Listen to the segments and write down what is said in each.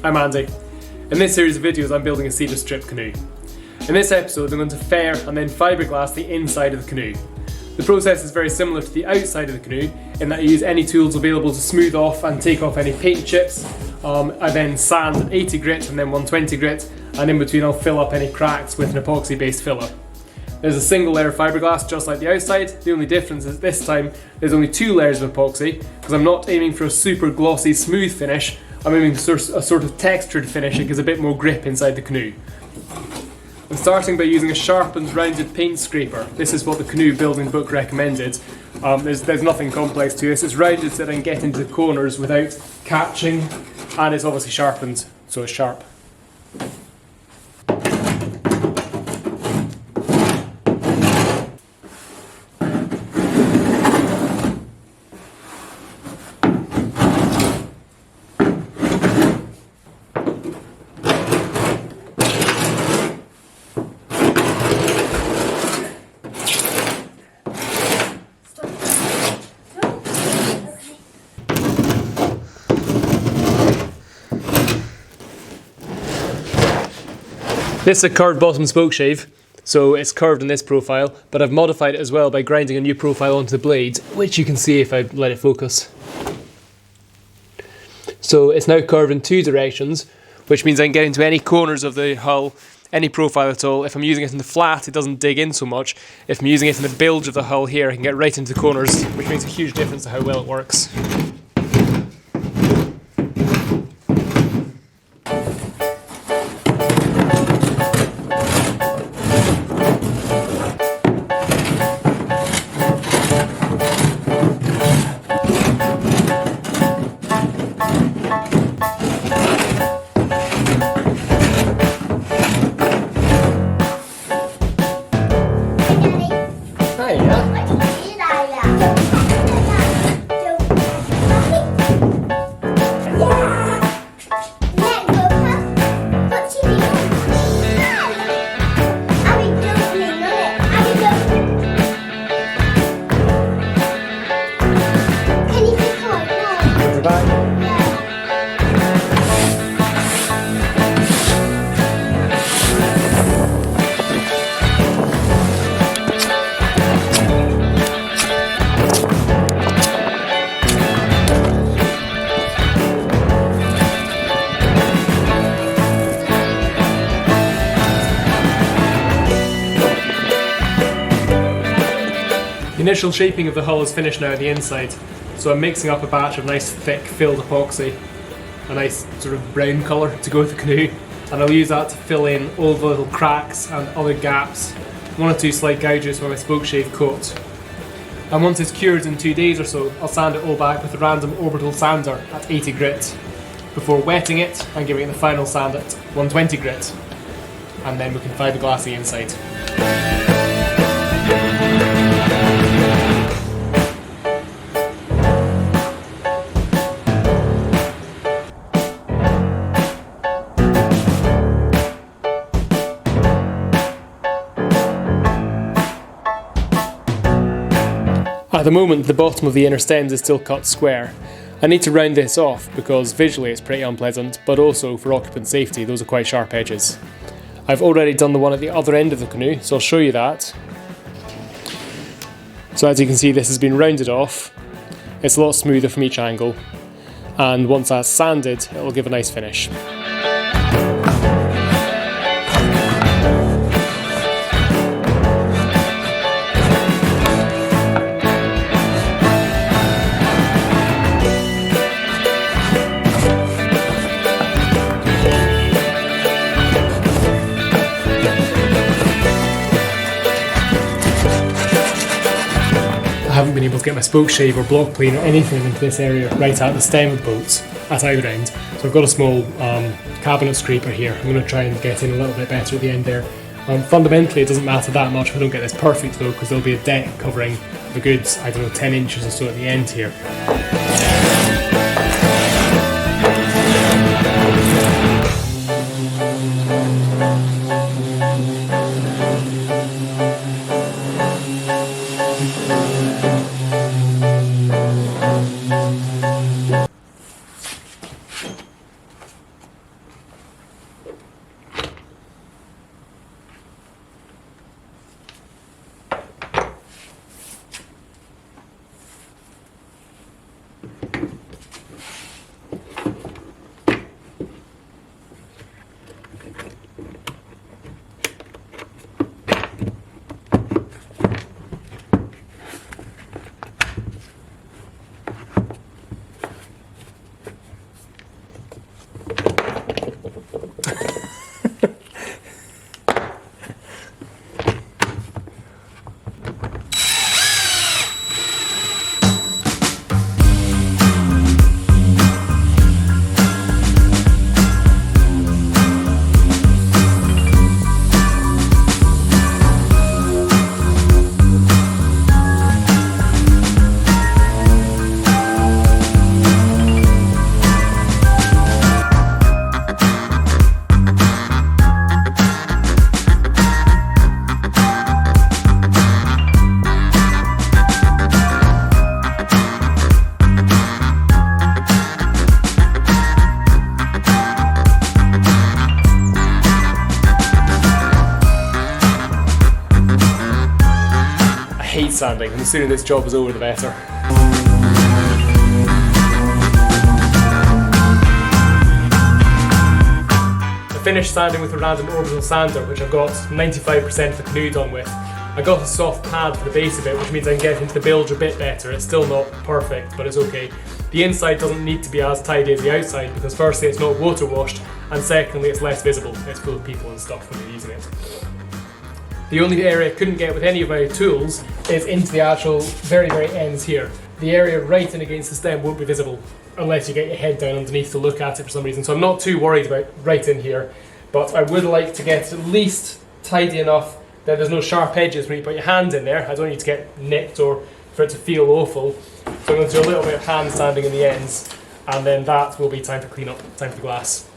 I'm Andy. In this series of videos I'm building a cedar strip canoe. In this episode I'm going to fair and then fibreglass the inside of the canoe. The process is very similar to the outside of the canoe in that you use any tools available to smooth off and take off any paint chips. I then sand at 80 grit and then 120 grit, and in between I'll fill up any cracks with an epoxy based filler. There's a single layer of fibreglass just like the outside. The only difference is this time there's only 2 layers of epoxy because I'm not aiming for a super glossy smooth finish. I'm aiming for a sort of textured finish that gives a bit more grip inside the canoe. I'm starting by using a sharpened rounded paint scraper. This is what the canoe building book recommended. There's nothing complex to this. It's rounded so that I can get into the corners without catching, and it's obviously sharpened so it's sharp. This is a curved bottom spoke shave, so it's curved in this profile, but I've modified it as well by grinding a new profile onto the blade, which you can see if I let it focus. So it's now curved in 2 directions, which means I can get into any corners of the hull, any profile at all. If I'm using it in the flat, it doesn't dig in so much. If I'm using it in the bilge of the hull here, I can get right into the corners, which makes a huge difference to how well it works. The initial shaping of the hull is finished now at the inside, so I'm mixing up a batch of nice thick filled epoxy, a nice sort of brown colour to go with the canoe, and I'll use that to fill in all the little cracks and other gaps, 1 or 2 slight gouges where my spoke shave coat. And once it's cured in 2 days or so, I'll sand it all back with a random orbital sander at 80 grit, before wetting it and giving it the final sand at 120 grit, and then we can fibreglass the inside. At the moment the bottom of the inner stems is still cut square. I need to round this off because visually it's pretty unpleasant, but also for occupant safety those are quite sharp edges. I've already done the one at the other end of the canoe, so I'll show you that. So as you can see this has been rounded off, it's a lot smoother from each angle, and once that's sanded it will give a nice finish. I haven't been able to get my spoke shave or block plane or anything into this area right at the stem of the boat at either end. So I've got a small cabinet scraper here. I'm going to try and get in a little bit better at the end there. Fundamentally it doesn't matter that much if I don't get this perfect though, because there'll be a deck covering the goods, I don't know, 10 inches or so at the end here. sheath sanding, and the sooner this job is over the better. I finished sanding with a random orbital sander, which I've got 95% of the canoe done with. I got a soft pad for the base of it, which means I can get into the bilge a bit better. It's still not perfect, but it's okay. The inside doesn't need to be as tidy as the outside, because firstly it's not water washed, and secondly it's less visible. It's full of people and stuff when you're using it. The only area I couldn't get with any of my tools is into the actual very ends here. The area right in against the stem won't be visible unless you get your head down underneath to look at it for some reason. So I'm not too worried about right in here, but I would like to get at least tidy enough that there's no sharp edges when you put your hand in there. I don't need to get nicked or for it to feel awful. So I'm going to do a little bit of hand sanding in the ends, and then that will be time to clean up, time for the glass.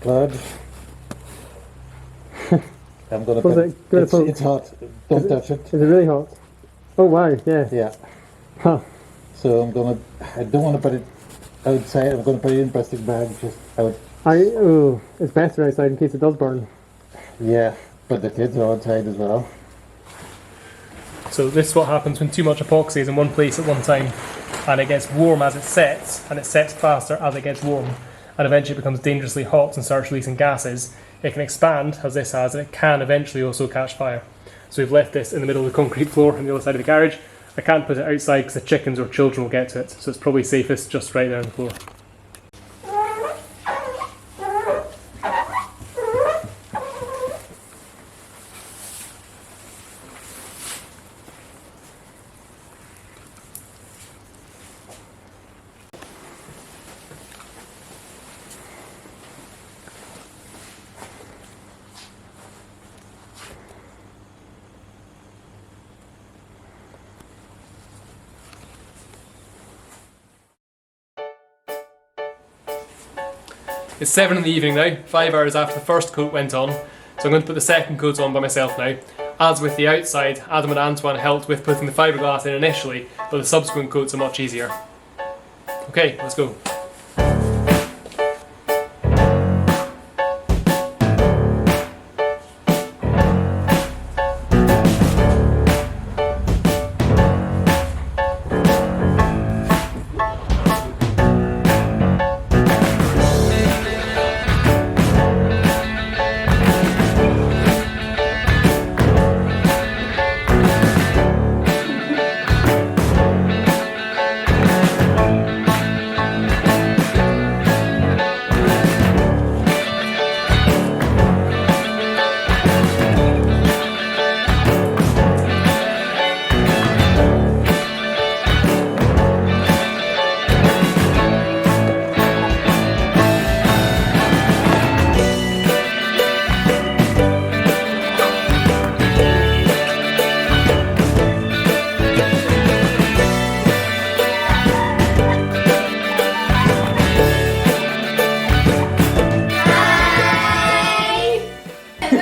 blood. I'm going to put it's hot. Don't touch it. Is it really hot? Oh wow, yeah. Yeah. Huh. So I don't want to put it outside. I'm going to put it in a plastic bag just out. It's better outside in case it does burn. Yeah, but the kids are outside as well. So this is what happens when too much epoxy is in one place at one time, and it gets warm as it sets, and it sets faster as it gets warm, and eventually it becomes dangerously hot and starts releasing gases. It can expand, as this has, and it can eventually also catch fire. So we've left this in the middle of the concrete floor on the other side of the garage. I can't put it outside because the chickens or children will get to it, so it's probably safest just right there on the floor. It's 7 in the evening now, 5 hours after the first coat went on, so I'm going to put the second coat on by myself now. As with the outside, Adam and Antoine helped with putting the fiberglass in initially, but the subsequent coats are much easier. Okay, let's go.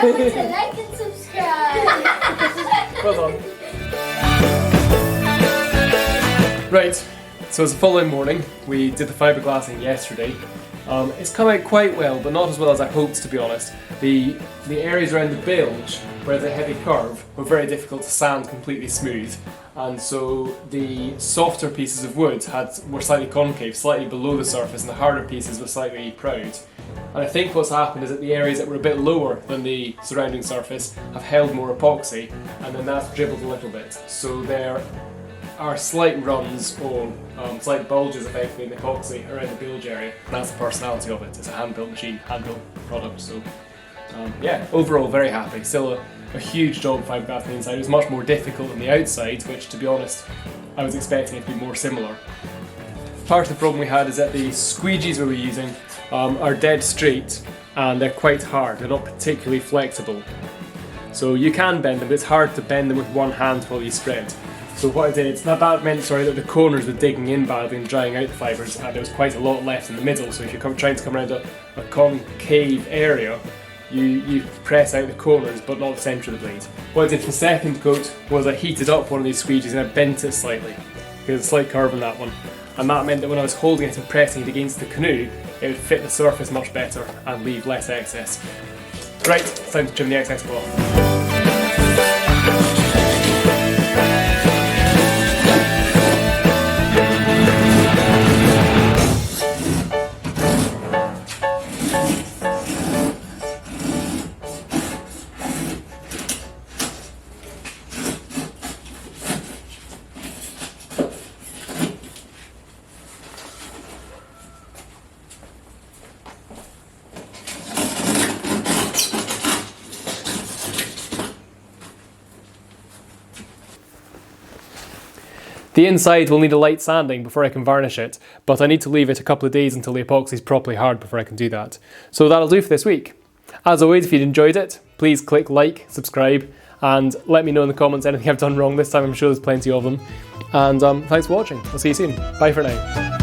Remember to like and subscribe. Well done. Right, so it's the following morning. We did the fiberglassing yesterday. It's come out quite well, but not as well as I hoped, to be honest. The areas around the bilge, where there's a heavy curve, were very difficult to sand completely smooth, and so the softer pieces of wood were slightly concave, slightly below the surface, and the harder pieces were slightly proud. And I think what's happened is that the areas that were a bit lower than the surrounding surface have held more epoxy, and then that's dribbled a little bit. So there are slight runs or slight bulges effectively in the epoxy around the bilge area, and that's the personality of it. It's a hand-built machine, hand-built product, so yeah, overall very happy. Still a huge job fiberglass on the inside. It was much more difficult on the outside, which, to be honest, I was expecting it to be more similar. Part of the problem we had is that the squeegees we were using are dead straight, and they're quite hard. They're not particularly flexible. So you can bend them, but it's hard to bend them with one hand while you spread. So what I did, that meant that the corners were digging in badly and drying out the fibres, and there was quite a lot left in the middle, so if you're trying to come around a concave area, you press out the corners but not the centre of the blade. What I did for the second coat was I heated up one of these squeegees and I bent it slightly. There's a slight curve on that one, and that meant that when I was holding it and pressing it against the canoe, it would fit the surface much better and leave less excess. Right, it's time to trim the excess off. The inside will need a light sanding before I can varnish it, but I need to leave it a couple of days until the epoxy is properly hard before I can do that. So that'll do for this week. As always, if you'd enjoyed it, please click like, subscribe, and let me know in the comments anything I've done wrong this time. I'm sure there's plenty of them. And thanks for watching. I'll see you soon. Bye for now.